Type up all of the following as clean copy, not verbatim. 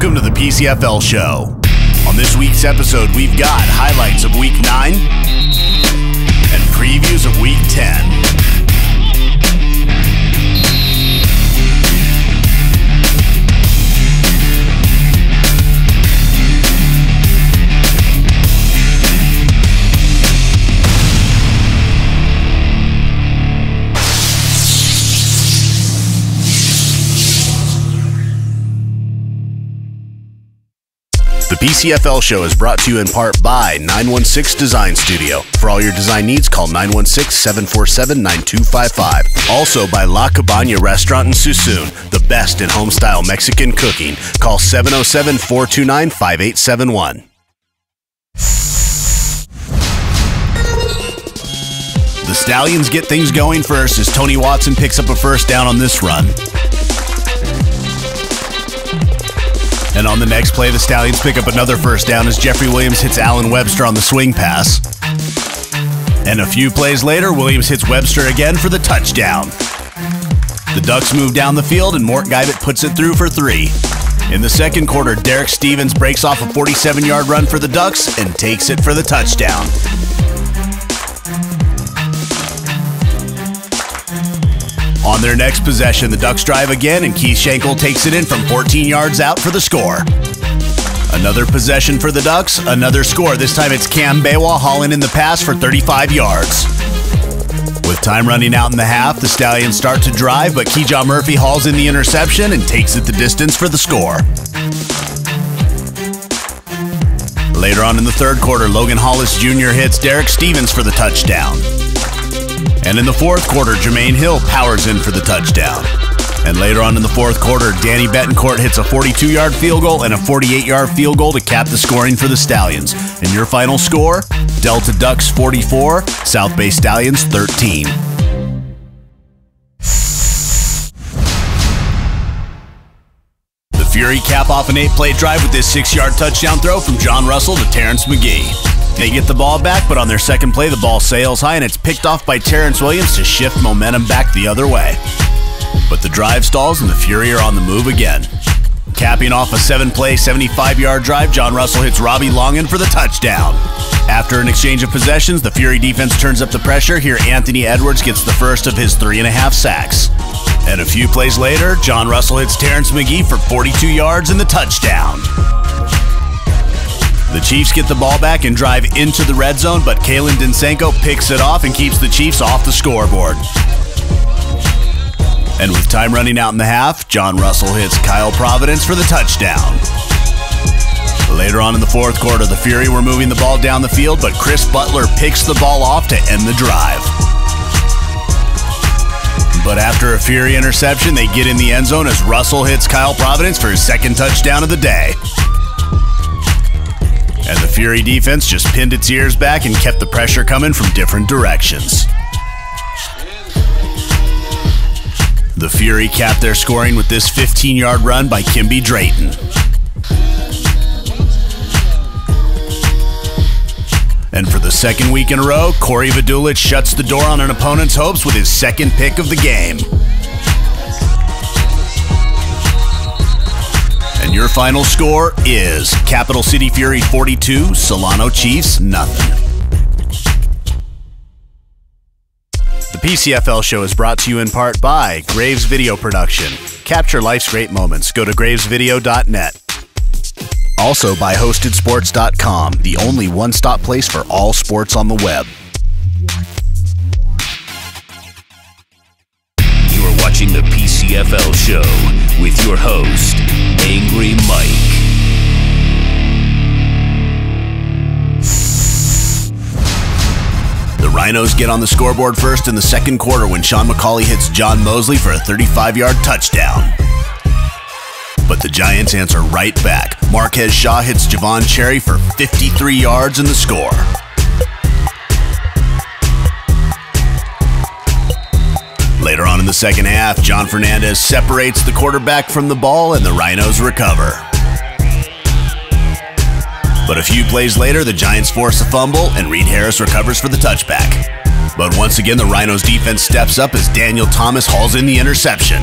Welcome to the PCFL Show. On this week's episode, we've got highlights of Week 9 and previews of Week 10. The PCFL Show is brought to you in part by 916 Design Studio. For all your design needs, call 916-747-9255. Also by La Cabana Restaurant in Suisun, the best in home-style Mexican cooking. Call 707-429-5871. The Stallions get things going first as Tony Watson picks up a first down on this run. And on the next play, the Stallions pick up another first down as Jeffrey Williams hits Allen Webster on the swing pass. And a few plays later, Williams hits Webster again for the touchdown. The Ducks move down the field and Mort Geibert puts it through for 3. In the second quarter, Derek Stevens breaks off a 47-yard run for the Ducks and takes it for the touchdown. On their next possession, the Ducks drive again, and Keith Schenkel takes it in from 14 yards out for the score. Another possession for the Ducks, another score. This time it's Cam Baywa hauling in the pass for 35 yards. With time running out in the half, the Stallions start to drive, but Keyjon Murphy hauls in the interception and takes it the distance for the score. Later on in the third quarter, Logan Hollis Jr. hits Derek Stevens for the touchdown. And in the fourth quarter, Jermaine Hill powers in for the touchdown. And later on in the fourth quarter, Danny Betancourt hits a 42-yard field goal and a 48-yard field goal to cap the scoring for the Stallions. And your final score? Delta Ducks 44, South Bay Stallions 13. The Fury cap off an 8-play drive with this 6-yard touchdown throw from John Russell to Terrence McGee. They get the ball back, but on their second play, the ball sails high and it's picked off by Terrence Williams to shift momentum back the other way. But the drive stalls and the Fury are on the move again. Capping off a 7-play, 75-yard drive, John Russell hits Robbie Longan for the touchdown. After an exchange of possessions, the Fury defense turns up the pressure. Here, Anthony Edwards gets the first of his 3.5 sacks. And a few plays later, John Russell hits Terrence McGee for 42 yards and the touchdown. The Chiefs get the ball back and drive into the red zone, but Kalen Dinsenko picks it off and keeps the Chiefs off the scoreboard. And with time running out in the half, John Russell hits Kyle Providence for the touchdown. Later on in the fourth quarter, the Fury were moving the ball down the field, but Chris Butler picks the ball off to end the drive. But after a Fury interception, they get in the end zone as Russell hits Kyle Providence for his second touchdown of the day. And the Fury defense just pinned its ears back and kept the pressure coming from different directions. The Fury capped their scoring with this 15-yard run by Kimby Drayton. And for the second week in a row, Corey Vidulich shuts the door on an opponent's hopes with his second pick of the game. And your final score is Capital City Fury 42, Solano Chiefs nothing. The PCFL Show is brought to you in part by Graves Video Production. Capture life's great moments. Go to gravesvideo.net. Also by HostedSports.com, the only one-stop place for all sports on the web. You are watching the PCFL Show with your host, Angry Mike. The Rhinos get on the scoreboard first in the second quarter when Sean McCauley hits John Mosley for a 35-yard touchdown. But the Giants answer right back. Marquez Shaw hits Javon Cherry for 53 yards in the score. Later on in the second half, John Fernandez separates the quarterback from the ball and the Rhinos recover. But a few plays later, the Giants force a fumble and Reed Harris recovers for the touchback. But once again, the Rhinos defense steps up as Daniel Thomas hauls in the interception.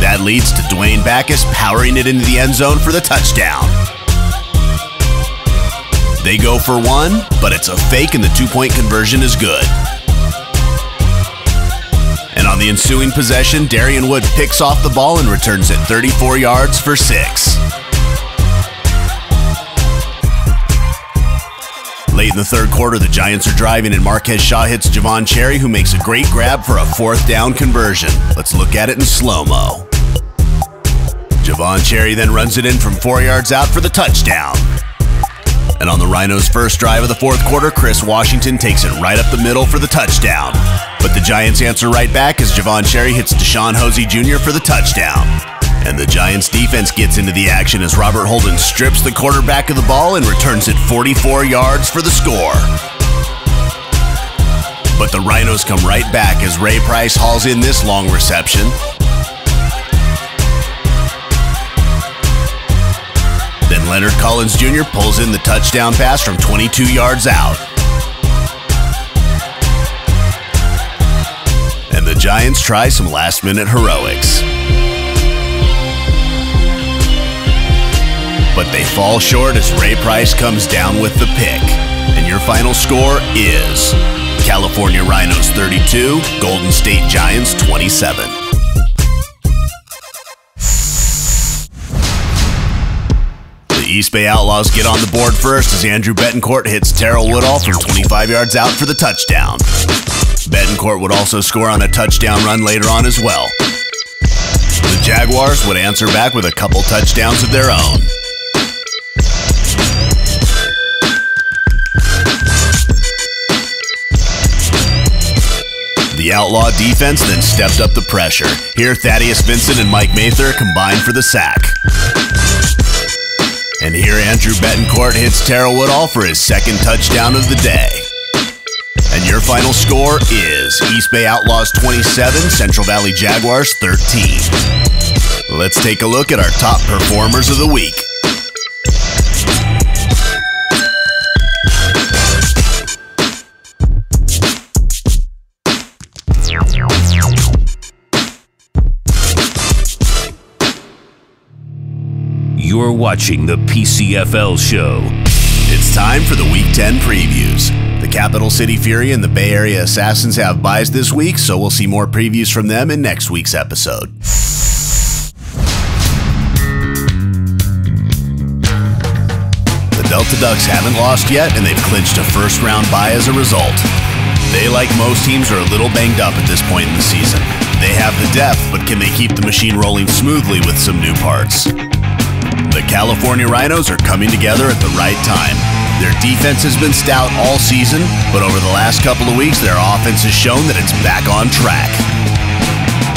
That leads to Dwayne Backus powering it into the end zone for the touchdown. They go for one, but it's a fake and the 2-point conversion is good. And on the ensuing possession, Darian Wood picks off the ball and returns it 34 yards for 6. Late in the third quarter, the Giants are driving and Marquez Shaw hits Javon Cherry, who makes a great grab for a 4th down conversion. Let's look at it in slow-mo. Javon Cherry then runs it in from 4 yards out for the touchdown. And on the Rhinos' first drive of the fourth quarter, Chris Washington takes it right up the middle for the touchdown. But the Giants answer right back as Javon Cherry hits Deshaun Hosey Jr. for the touchdown. And the Giants' defense gets into the action as Robert Holden strips the quarterback of the ball and returns it 44 yards for the score. But the Rhinos come right back as Ray Price hauls in this long reception. Then Leonard Collins Jr. pulls in the touchdown pass from 22 yards out. And the Giants try some last-minute heroics. But they fall short as Ray Price comes down with the pick. And your final score is California Rhinos 32, Golden State Giants 27. The East Bay Outlaws get on the board first as Andrew Betancourt hits Terrell Woodall from 25 yards out for the touchdown. Betancourt would also score on a touchdown run later on as well. The Jaguars would answer back with a couple touchdowns of their own. The Outlaw defense then stepped up the pressure. Here, Thaddeus Vincent and Mike Mather combined for the sack. And here, Andrew Betancourt hits Terrell Woodall for his 2nd touchdown of the day. And your final score is East Bay Outlaws 27, Central Valley Jaguars 13. Let's take a look at our top performers of the week. You're watching the PCFL Show. It's time for the Week 10 previews. The Capital City Fury and the Bay Area Assassins have byes this week, so we'll see more previews from them in next week's episode. The Delta Ducks haven't lost yet, and they've clinched a first-round bye as a result. They, like most teams, are a little banged up at this point in the season. They have the depth, but can they keep the machine rolling smoothly with some new parts? The California Rhinos are coming together at the right time. Their defense has been stout all season, but over the last couple of weeks, their offense has shown that it's back on track.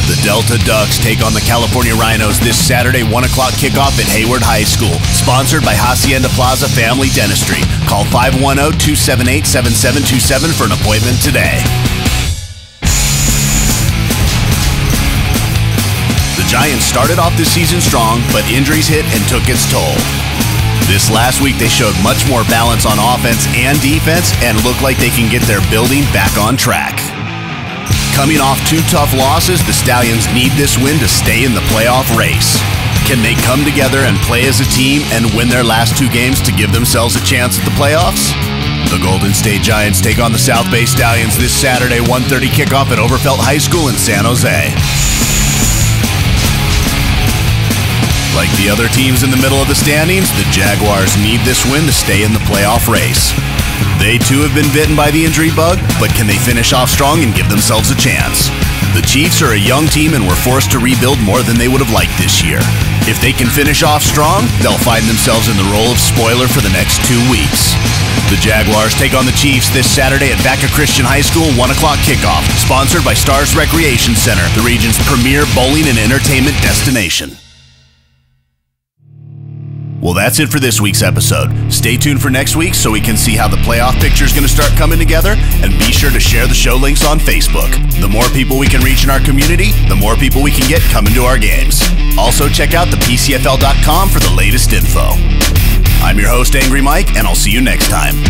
The Delta Ducks take on the California Rhinos this Saturday 1 o'clock kickoff at Hayward High School, sponsored by Hacienda Plaza Family Dentistry. Call 510-278-7727 for an appointment today. The Giants started off this season strong, but injuries hit and took its toll. This last week, they showed much more balance on offense and defense and look like they can get their building back on track. Coming off 2 tough losses, the Stallions need this win to stay in the playoff race. Can they come together and play as a team and win their last 2 games to give themselves a chance at the playoffs? The Golden State Giants take on the South Bay Stallions this Saturday, 1:30 kickoff at Overfelt High School in San Jose. Like the other teams in the middle of the standings, the Jaguars need this win to stay in the playoff race. They too have been bitten by the injury bug, but can they finish off strong and give themselves a chance? The Chiefs are a young team and were forced to rebuild more than they would have liked this year. If they can finish off strong, they'll find themselves in the role of spoiler for the next 2 weeks. The Jaguars take on the Chiefs this Saturday at Vaca Christian High School, 1 o'clock kickoff, sponsored by Stars Recreation Center, the region's premier bowling and entertainment destination. Well, that's it for this week's episode. Stay tuned for next week so we can see how the playoff picture is going to start coming together, and be sure to share the show links on Facebook. The more people we can reach in our community, the more people we can get coming to our games. Also, check out the PCFL.com for the latest info. I'm your host, Angry Mike, and I'll see you next time.